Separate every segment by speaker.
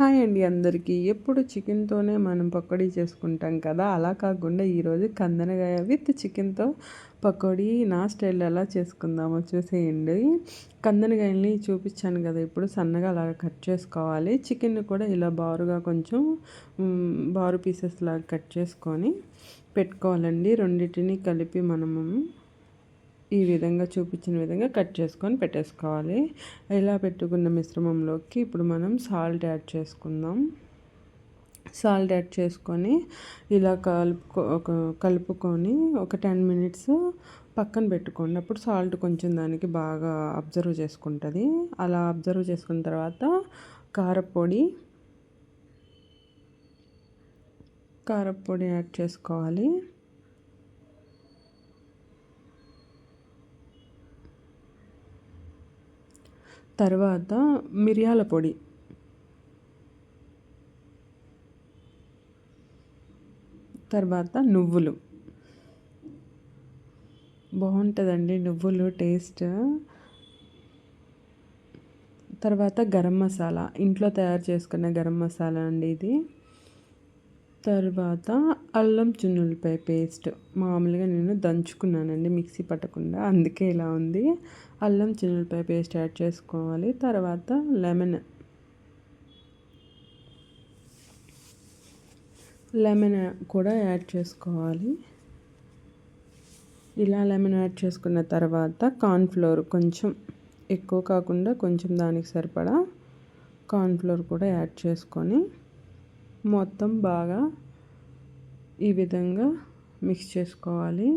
Speaker 1: Hi అండి అందరికీ. ఎప్పుడు చికెన్‌తోనే మనం పకోడీ చేసుకుంటాం కదా! అలా కాకుండా ఈరోజు కందనకాయ విత్ చికెన్‌తో పకోడీ నా స్టైల్‌లో ఎలా చేసుకుందామో చూసేయండి. కందనకాయలని చూపించాను కదా! ఇప్పుడు సన్నగా అలాగా కట్ చేసుకోవాలి. చికెన్‌ని కూడా ఇలా బారుగా కొంచెం బారు పీసెస్ లాగా కట్ చేసుకొని పెట్టుకోవాలండి. రెండిటిని కలిపి మనము ఈ విధంగా చూపించిన విధంగా కట్ చేసుకొని పెట్టేసుకోవాలి. ఇలా పెట్టుకున్న మిశ్రమంలోకి ఇప్పుడు మనం సాల్ట్ యాడ్ చేసుకుందాం. సాల్ట్ యాడ్ చేసుకొని ఇలా కలుపుకొని ఒక 10 మినిట్స్ పక్కన పెట్టుకోండి. అప్పుడు సాల్ట్ కొంచెం దానికి బాగా అబ్జర్వ్ చేసుకుంటుంది. అలా అబ్జర్వ్ చేసుకున్న తర్వాత కారపొడి యాడ్ చేసుకోవాలి. తర్వాత మిరియాల పొడి, తర్వాత నువ్వులు. బాగుంటుందండి నువ్వులు టేస్ట్. తర్వాత గరం మసాలా, ఇంట్లో తయారు చేసుకున్న గరం మసాలా అండి ఇది. తర్వాత అల్లం చిన్నులపాయ పేస్ట్, మామూలుగా నేను దంచుకున్నానండి మిక్సీ పట్టకుండా, అందుకే ఇలా ఉంది. అల్లం చిన్నులపాయ పేస్ట్ యాడ్ చేసుకోవాలి. తర్వాత లెమన్ కూడా యాడ్ చేసుకోవాలి. ఇలా లెమన్ యాడ్ చేసుకున్న తర్వాత కార్న్ఫ్లోర్ కొంచెం ఎక్కువ కాకుండా కొంచెం దానికి సరిపడా కార్న్ఫ్లోర్ కూడా యాడ్ చేసుకొని మొత్తం బాగా ఈ విధంగా మిక్స్ చేసుకోవాలి.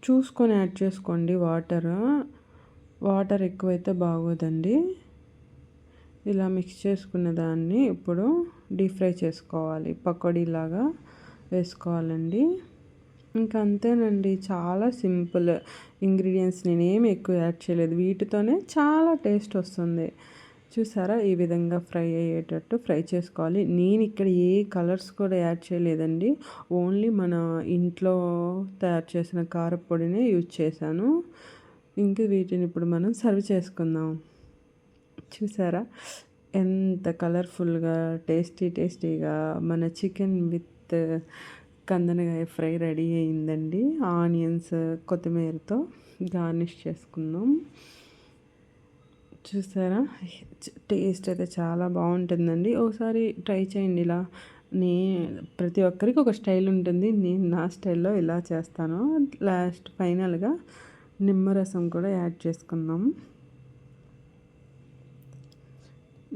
Speaker 1: చూసుకొని యాడ్ చేసుకోండి వాటర్ ఎక్కువైతే బాగోదండి. ఇలా మిక్స్ చేసుకున్న దాన్ని ఇప్పుడు డీప్ ఫ్రై చేసుకోవాలి. పకోడీలాగా వేసుకోవాలండి. ఇంకా అంతేనండి, చాలా సింపుల్ ఇంగ్రీడియంట్స్. నేనేమి ఎక్కువ యాడ్ చేయలేదు, వీటితోనే చాలా టేస్ట్ వస్తుంది. చూసారా, ఈ విధంగా ఫ్రై అయ్యేటట్టు ఫ్రై చేసుకోవాలి. నేను ఇక్కడ ఏ కలర్స్ కూడా యాడ్ చేయలేదండి, ఓన్లీ మన ఇంట్లో తయారు చేసిన కారపొడినే యూజ్ చేశాను. ఇంక వీటిని ఇప్పుడు మనం సర్వ్ చేసుకుందాం. చూసారా ఎంత కలర్ఫుల్గా టేస్టీగా మన చికెన్ విత్ కందనకాయ ఫ్రై రెడీ అయిందండి. ఆనియన్స్ కొత్తిమీరతో గార్నిష్ చేసుకుందాం. చూసారా, టేస్ట్ అయితే చాలా బాగుంటుందండి. ఒకసారి ట్రై చేయండి. ఇలా ప్రతి ఒక్కరికి ఒక స్టైల్ ఉంటుంది. నేను నా స్టైల్లో ఇలా చేస్తాను. ఫైనల్గా నిమ్మరసం కూడా యాడ్ చేసుకుందాం.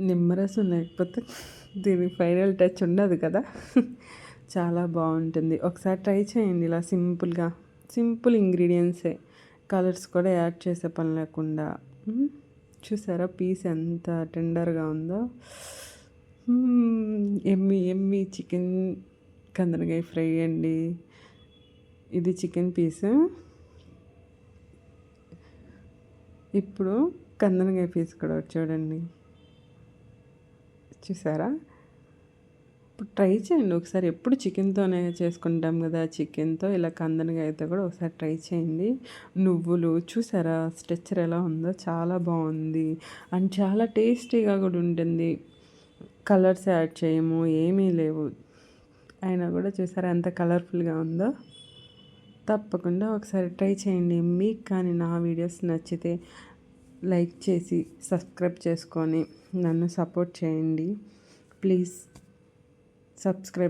Speaker 1: నిమ్మరసం లేకపోతే దీనికి ఫైనల్ టచ్ ఉండదు కదా. చాలా బాగుంటుంది. ఒకసారి ట్రై చేయండి. ఇలా సింపుల్ ఇంగ్రీడియంట్సే, కలర్స్ కూడా యాడ్ చేసే పని లేకుండా. చూసారా పీస్ ఎంత టెండర్గా ఉందో. ఎమ్మి చికెన్ కందనకాయ ఫ్రై అండి. ఇది చికెన్ పీస్. ఇప్పుడు కందనకాయ పీస్ కూడా చూడండి. చూసారా, ఇప్పుడు ట్రై చేయండి ఒకసారి. ఎప్పుడు చికెన్తోనే చేసుకుంటాం కదా, చికెన్తో ఇలా కందనకాయతో కూడా ఒకసారి ట్రై చేయండి. నువ్వులు చూసారా స్ట్రక్చర్ ఎలా ఉందో, చాలా బాగుంది అండ్ చాలా టేస్టీగా కూడా ఉంటుంది. కలర్స్ యాడ్ చేయము, ఏమీ లేవు, అయినా కూడా చూసారా ఎంత కలర్ఫుల్గా ఉందో. తప్పకుండా ఒకసారి ట్రై చేయండి. మీకు కానీ నా వీడియోస్ నచ్చితే లైక్ చేసి సబ్స్క్రైబ్ చేసుకొని నన్ను సపోర్ట్ చేయండి. Please subscribe.